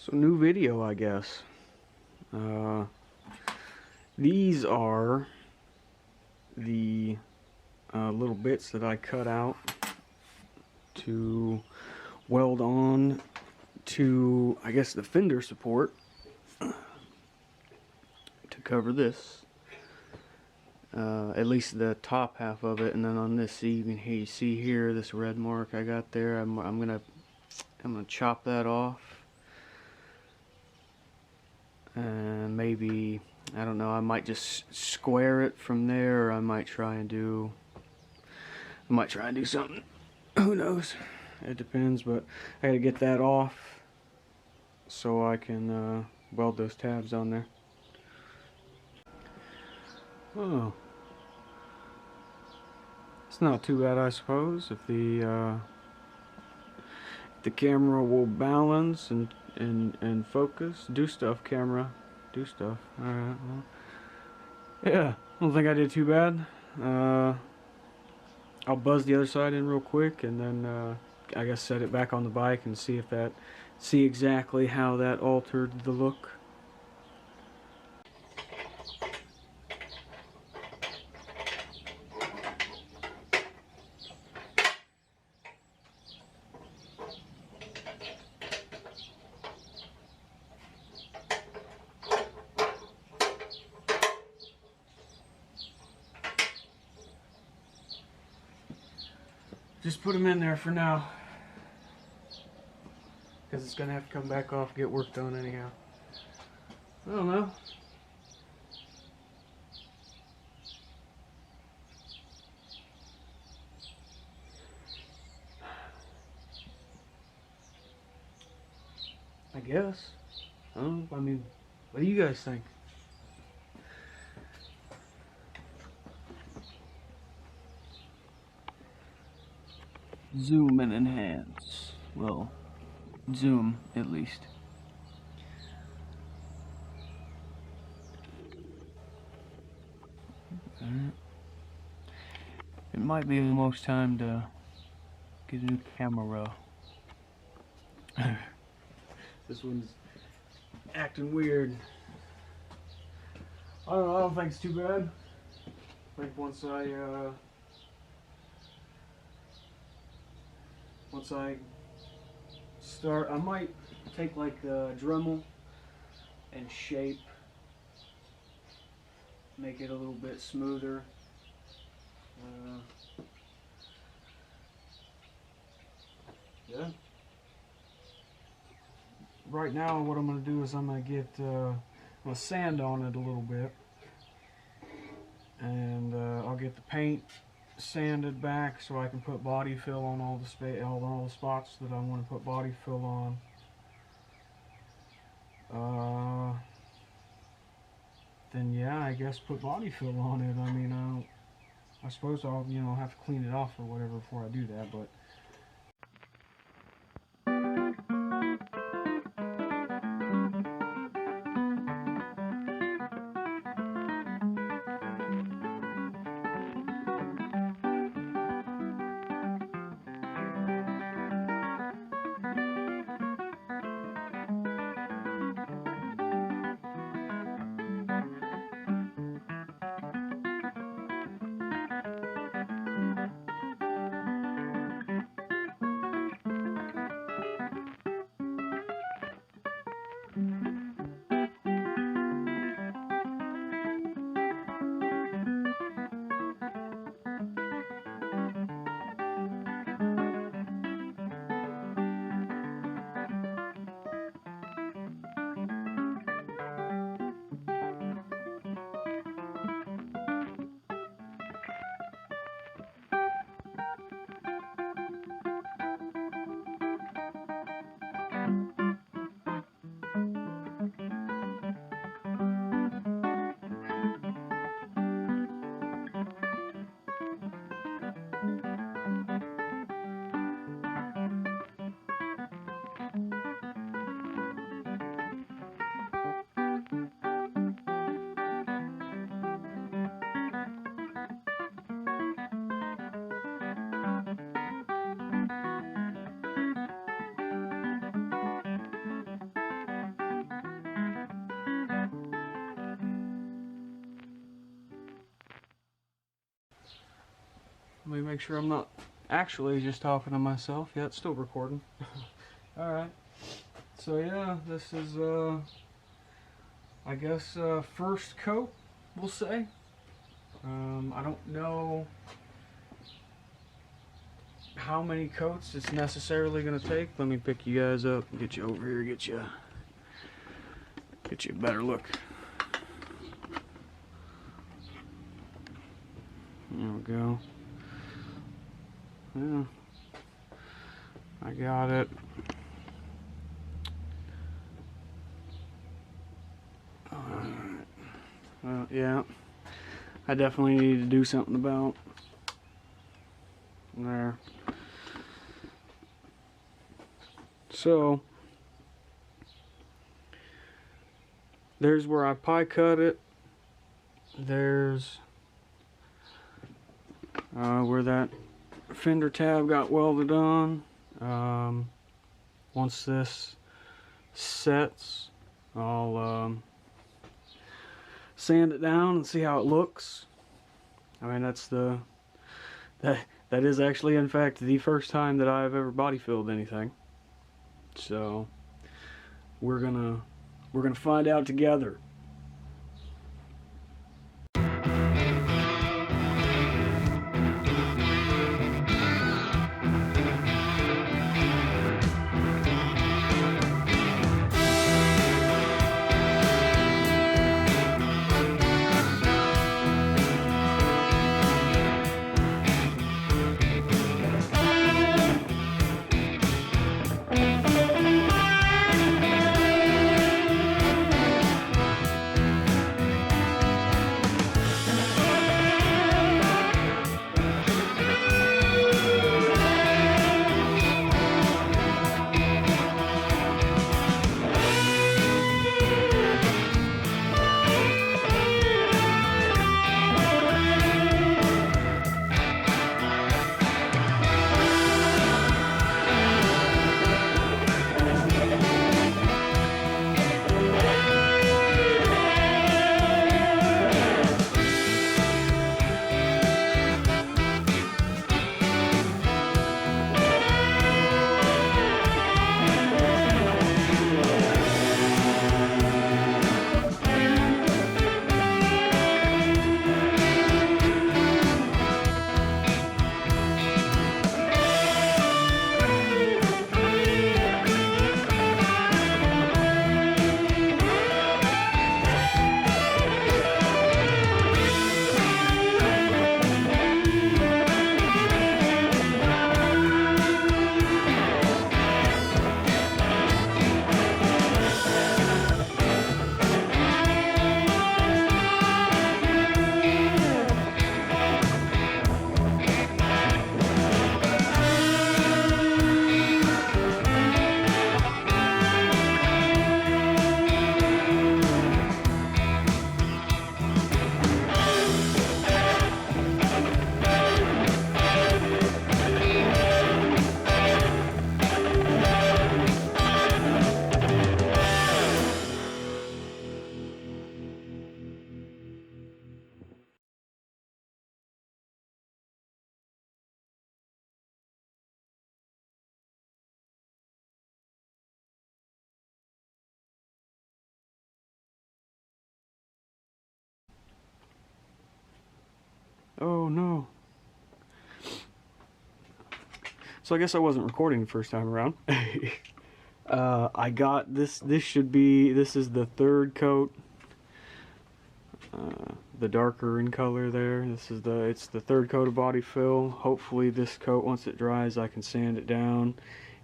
So new video, I guess. These are the little bits that I cut out to weld on to, I guess, the fender support to cover this. At least the top half of it, and then on this, see, you see here this red mark I got there. I'm gonna chop that off. And maybe, I don't know, I might just square it from there, or I might try and do something. Who knows? It depends, but I gotta get that off so I can weld those tabs on there. Oh, it's not too bad, I suppose, if the camera will balance and focus. Do stuff, camera. Do stuff. Alright, well. Yeah, I don't think I did too bad. I'll buzz the other side in real quick, and then I guess set it back on the bike and see exactly how that altered the look. Just put them in there for now, because it's gonna have to come back off, get work done anyhow. I don't know. I guess. I mean, what do you guys think? Zoom and enhance. Well, zoom at least. It might be almost time to get a new camera. This one's acting weird. I don't think it's too bad. I think once I start, I might take like the Dremel and shape, make it a little bit smoother. Yeah. Right now, what I'm going to do is I'm going to get I'm going to sand on it a little bit, and I'll get the paint sanded back so I can put body fill on all the spots that I want to put body fill on. Then yeah, I guess put body fill on it. I mean, I suppose I'll have to clean it off or whatever before I do that, but. Let me make sure I'm not actually just talking to myself. Yeah, it's still recording. Alright. So yeah, this is I guess first coat, we'll say. I don't know how many coats it's necessarily going to take. Let me pick you guys up and get you over here, get you a better look. There we go. Yeah, I got it. Yeah, I definitely need to do something about there. So there's where I pie cut it. There's where that fender tab got welded on. Once this sets, I'll sand it down and see how it looks. I mean, that is actually, in fact, the first time that I've ever body filled anything. So we're gonna find out together. Oh no. So I guess I wasn't recording the first time around. I got this. This is the third coat. The darker in color there. It's the third coat of body fill. Hopefully this coat, once it dries, I can sand it down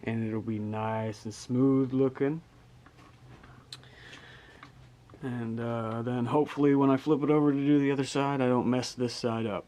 and it'll be nice and smooth looking. And then hopefully when I flip it over to do the other side, I don't mess this side up.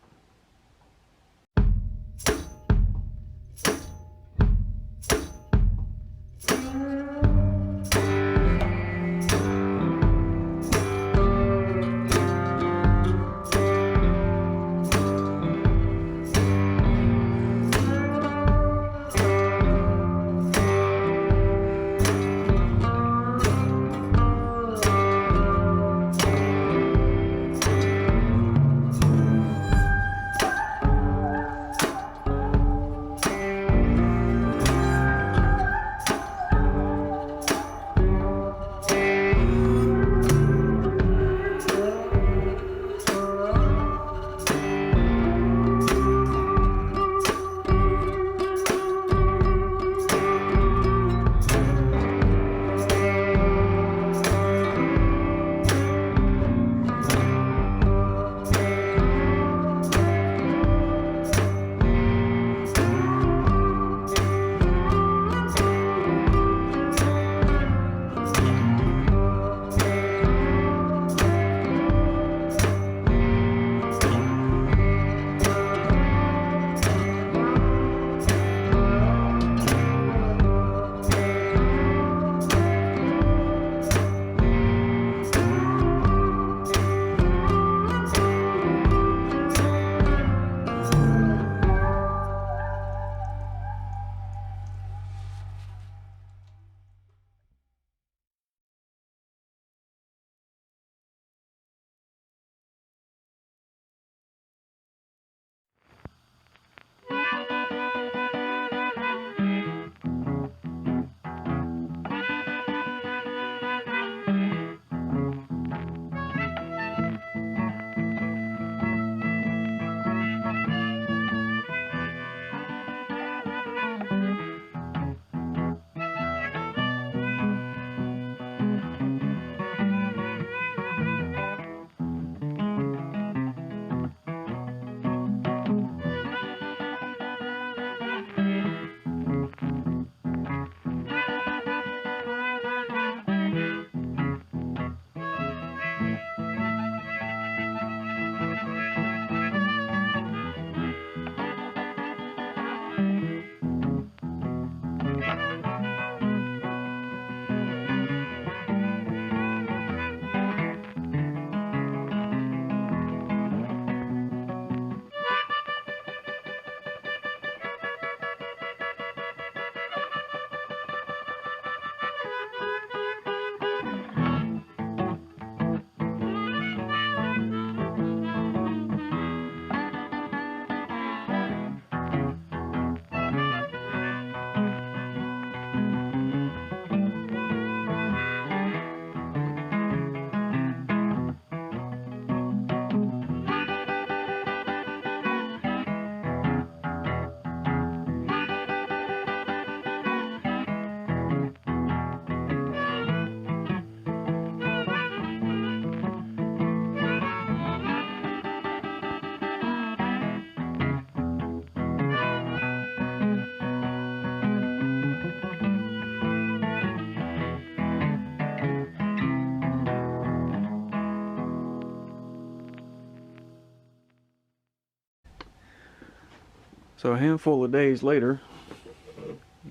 So a handful of days later,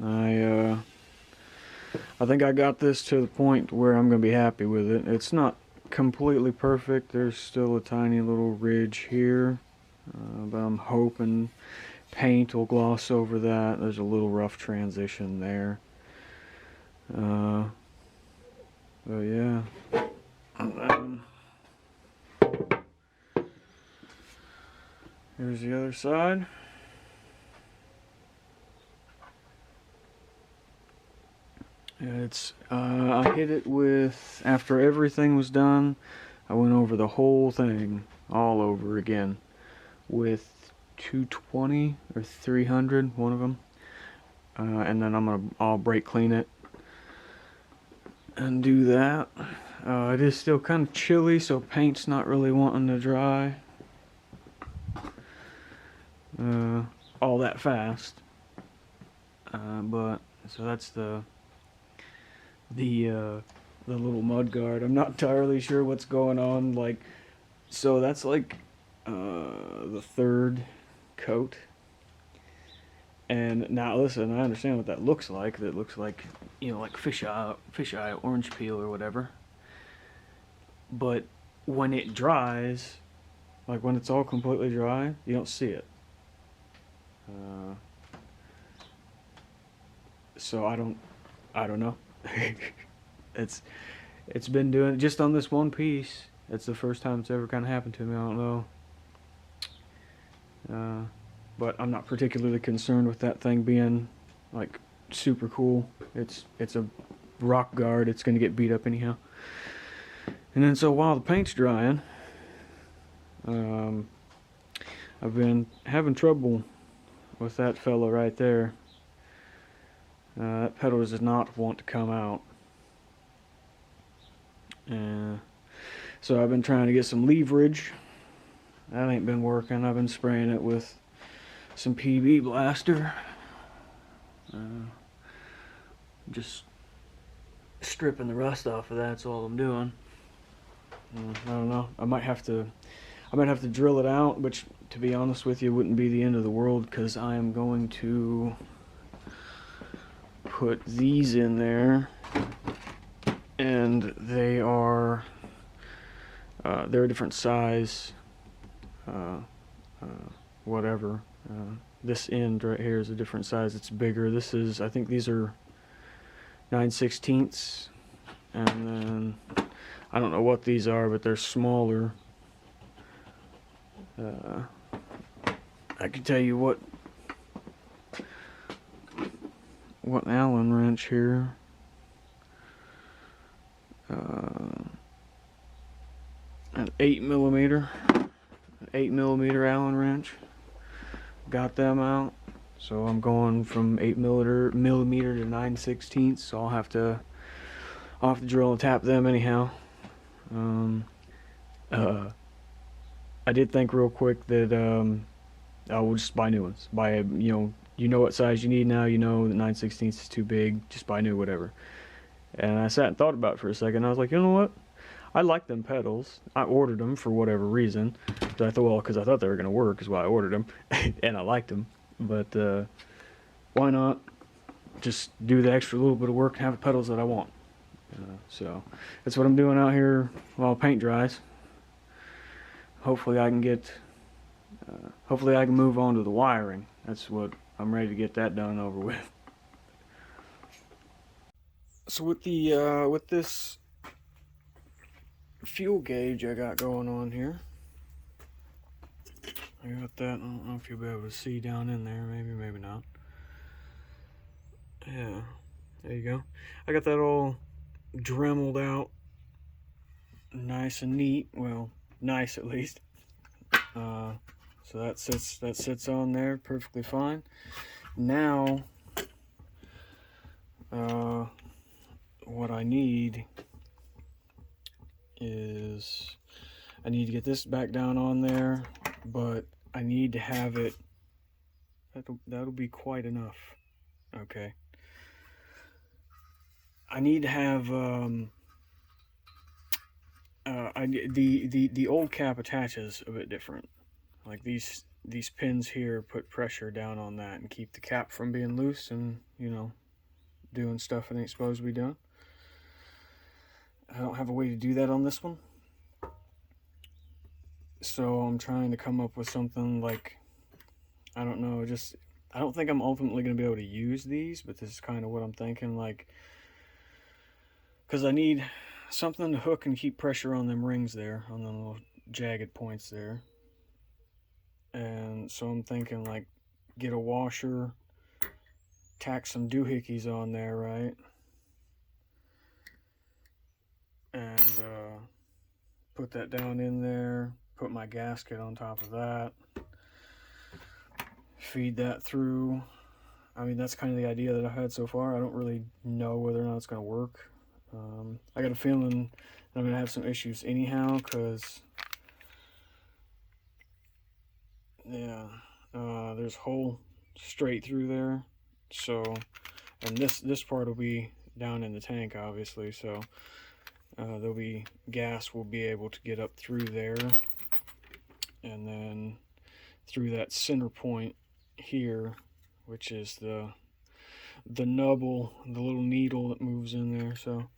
I think I got this to the point where I'm going to be happy with it. It's not completely perfect. There's still a tiny little ridge here, but I'm hoping paint will gloss over that. There's a little rough transition there. But yeah. Here's the other side. I hit it with, after everything was done, I went over the whole thing all over again with 220 or 300, one of them, and then I'll brake clean it and do that. It is still kind of chilly, so paint's not really wanting to dry all that fast, but so that's the little mud guard. I'm not entirely sure what's going on. Like, so that's like the third coat. And now listen, I understand what that looks like. That looks like, you know, like fish eye orange peel or whatever. But when it dries, like when it's all completely dry, you don't see it. So I don't know. It's been doing just on this one piece. It's the first time it's ever kind of happened to me. I don't know. But I'm not particularly concerned with that thing being like super cool. It's a rock guard. It's going to get beat up anyhow. And then so while the paint's drying, I've been having trouble with that fella right there. That pedal does not want to come out. So I've been trying to get some leverage. That ain't been working. I've been spraying it with some PB Blaster. Just stripping the rust off of that. That's all I'm doing. I don't know. I might have to drill it out, which, to be honest with you, wouldn't be the end of the world, because I am going to put these in there, and they're a different size. Whatever. This end right here is a different size. It's bigger. I think these are 9/16, and then I don't know what these are, but they're smaller. I can tell you what Allen wrench here. An 8mm Allen wrench. Got them out. So I'm going from 8mm to 9/16. So I'll have to drill and tap them anyhow. I did think real quick that I will just buy new ones. You know what size you need now. You know that 9/16 is too big. Just buy new, whatever. And I sat and thought about it for a second. I was like, you know what? I like them pedals. I ordered them for whatever reason. So I thought, well, because I thought they were going to work is why I ordered them. And I liked them. But why not just do the extra little bit of work and have the pedals that I want? So that's what I'm doing out here while paint dries. Hopefully I can move on to the wiring. That's what I'm ready to get that done over with. So with this fuel gauge I got going on here, I got that. I don't know if you'll be able to see down in there. Maybe not. Yeah, there you go. I got that all dremeled out, nice and neat. Well, nice at least. So that sits on there perfectly fine. Now, what I need is I need to get this back down on there, but I need to have it. That'll be quite enough. Okay. I need to have the old cap attaches a bit different. Like these these pins here put pressure down on that and keep the cap from being loose and, you know, doing stuff it ain't supposed to be doing. I don't have a way to do that on this one. So I'm trying to come up with something like, I don't know, just, I don't think I'm ultimately going to be able to use these, but this is kind of what I'm thinking, like, because I need something to hook and keep pressure on them rings there, on the little jagged points there. And so I'm thinking, like, get a washer, tack some doohickeys on there, right? And put that down in there, put my gasket on top of that, feed that through. I mean, that's kind of the idea that I've had so far. I don't really know whether or not it's going to work. I got a feeling I'm going to have some issues anyhow, because, yeah, there's a hole straight through there. So, and this part will be down in the tank, obviously, so there'll be gas will be able to get up through there, and then through that center point here, which is the nubble, the little needle that moves in there. So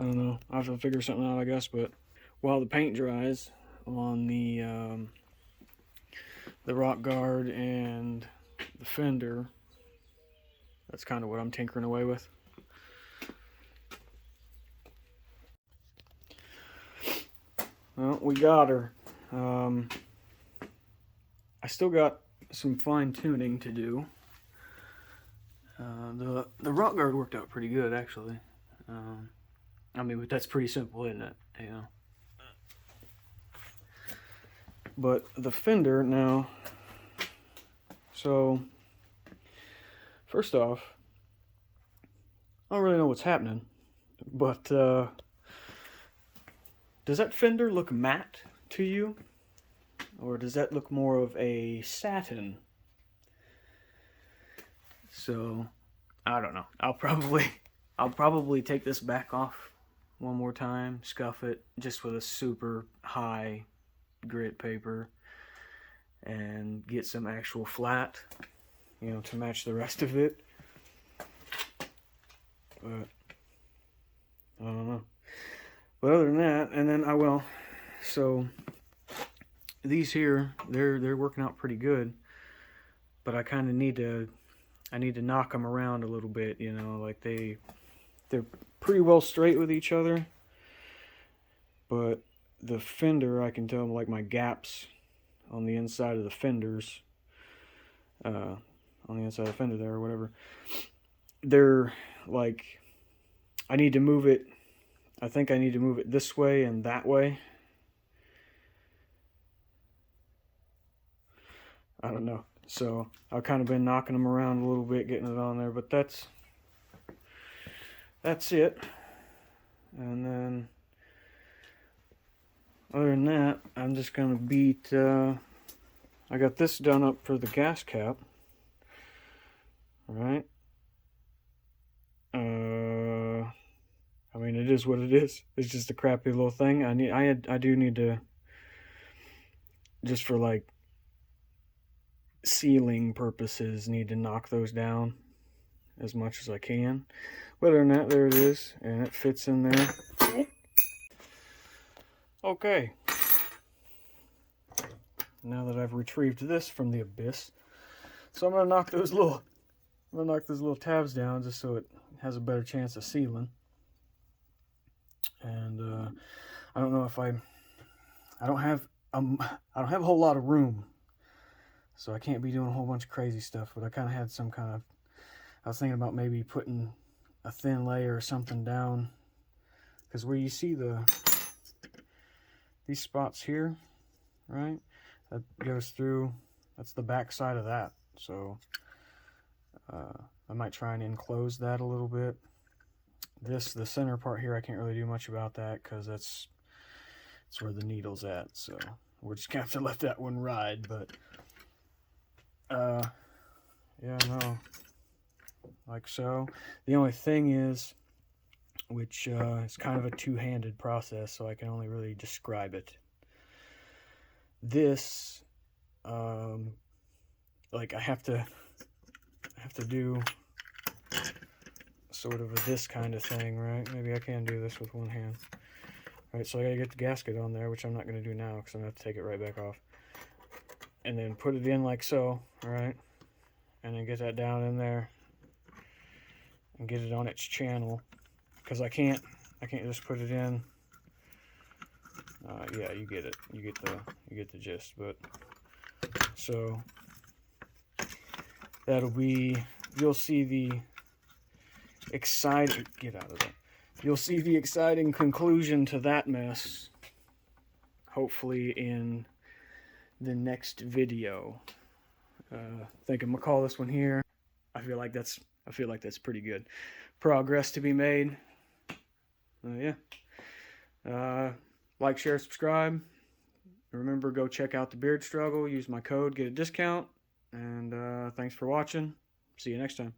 I don't know, I'll have to figure something out, I guess. But while the paint dries on the rock guard and the fender, that's kind of what I'm tinkering away with. Well, we got her. I still got some fine tuning to do. The rock guard worked out pretty good, actually. I mean, but that's pretty simple, isn't it? You know. But the fender now. So first off, I don't really know what's happening, but does that fender look matte to you? Or does that look more of a satin? So, I don't know. I'll probably take this back off one more time, scuff it just with a super high grit paper, and get some actual flat, you know, to match the rest of it. But I don't know. But other than that, and then I will. So these here, they're working out pretty good, but I kind of need to knock them around a little bit, you know, like they're pretty well straight with each other, but the fender, I can tell, like, my gaps on the inside of the fenders, on the inside of the fender there or whatever, they're like, I need to move it. I think I need to move it this way and that way. I don't know. So I've kind of been knocking them around a little bit, getting it on there, but that's it. And then other than that, I'm just gonna beat. I got this done up for the gas cap. All right. I mean, it is what it is. It's just a crappy little thing. I do need to, just for like sealing purposes, need to knock those down as much as I can. Other than that, there it is, and it fits in there. Okay. Now that I've retrieved this from the abyss, so I'm gonna knock those little tabs down just so it has a better chance of sealing. And I don't know if I don't have a whole lot of room, so I can't be doing a whole bunch of crazy stuff. But I kind of had some kind of, I was thinking about maybe putting a thin layer or something down, because where you see these spots here, right, that goes through, that's the back side of that. So I might try and enclose that a little bit. The center part here, I can't really do much about that because that's where the needle's at. So we're just gonna have to let that one ride. But yeah, no, like so. The only thing is, which is kind of a two-handed process, so I can only really describe it. This like I have to do sort of this kind of thing, right? Maybe I can do this with one hand. All right, so I gotta get the gasket on there, which I'm not gonna do now because I'm gonna have to take it right back off. And then put it in like so, all right? And then get that down in there and get it on its channel, because I can't just put it in. Yeah, you get it. You get the gist. But so that'll be, you'll see the exciting, get out of there. You'll see the exciting conclusion to that mess, hopefully in the next video. I think I'm gonna call this one here. I feel like that's pretty good progress to be made. Yeah. Like, share, subscribe. Remember, go check out the Beard Struggle. Use my code, get a discount. And thanks for watching. See you next time.